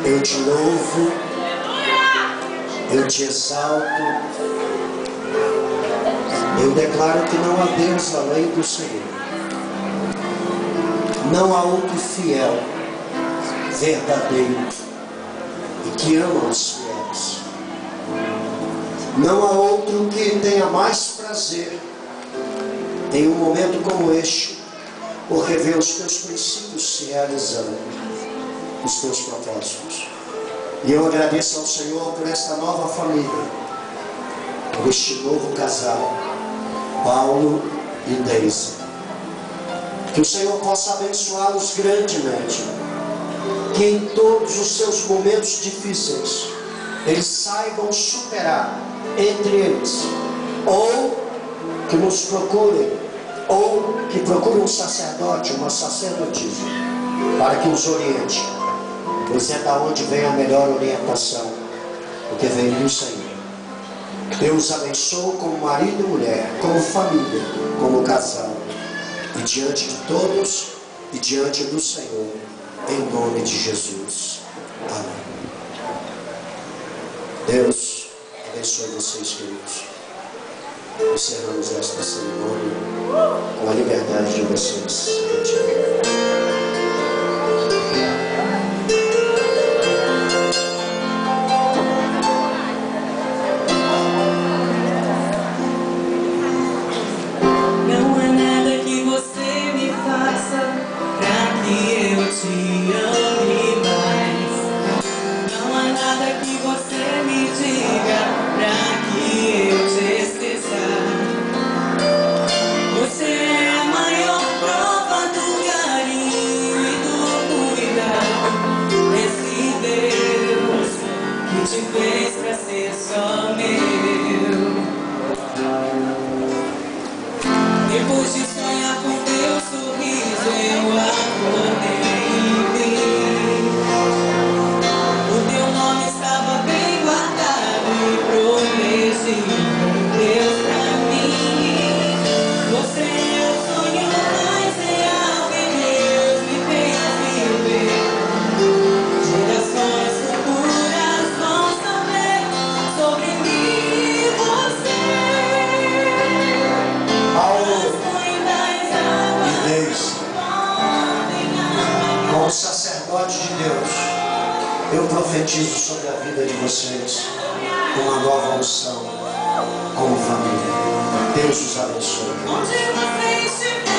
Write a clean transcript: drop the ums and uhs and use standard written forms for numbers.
Eu te louvo, eu te exalto, eu declaro que não há Deus além do Senhor, não há outro fiel, verdadeiro e que ama os fiéis, não há outro que tenha mais prazer em um momento como este, porque vê os teus princípios se realizando, os teus propósitos. E eu agradeço ao Senhor por esta nova família, por este novo casal, Paulo e Deise. Que o Senhor possa abençoá-los grandemente, que em todos os seus momentos difíceis eles saibam superar entre eles, ou que nos procurem, ou que procurem um sacerdote, uma sacerdotisa, para que os oriente, pois é da onde vem a melhor orientação, porque vem do Senhor. Deus abençoe como marido e mulher, como família, como casal, e diante de todos e diante do Senhor, em nome de Jesus. Amém. Deus abençoe vocês, queridos. Encerramos esta cerimônia com a liberdade de vocês. Não há nada que você me faça pra que eu te ame mais. Não há nada que você me diga pra que eu te esqueça. Você é a maior prova do carinho e do cuidado desse Deus que te fez pra ser só meu. Depois de sonhar com teu sorriso, eu acordei e vi. O teu nome estava bem guardado e prometi Deus pra mim. Você é o sonho mais real que Deus me fez viver. Gerações futuras vão saber sobre mim e você. Paulo e Deise, como sacerdote de Deus, eu profetizo sobre a vida de vocês uma nova unção como família. Deus os abençoe. Onde você estiver.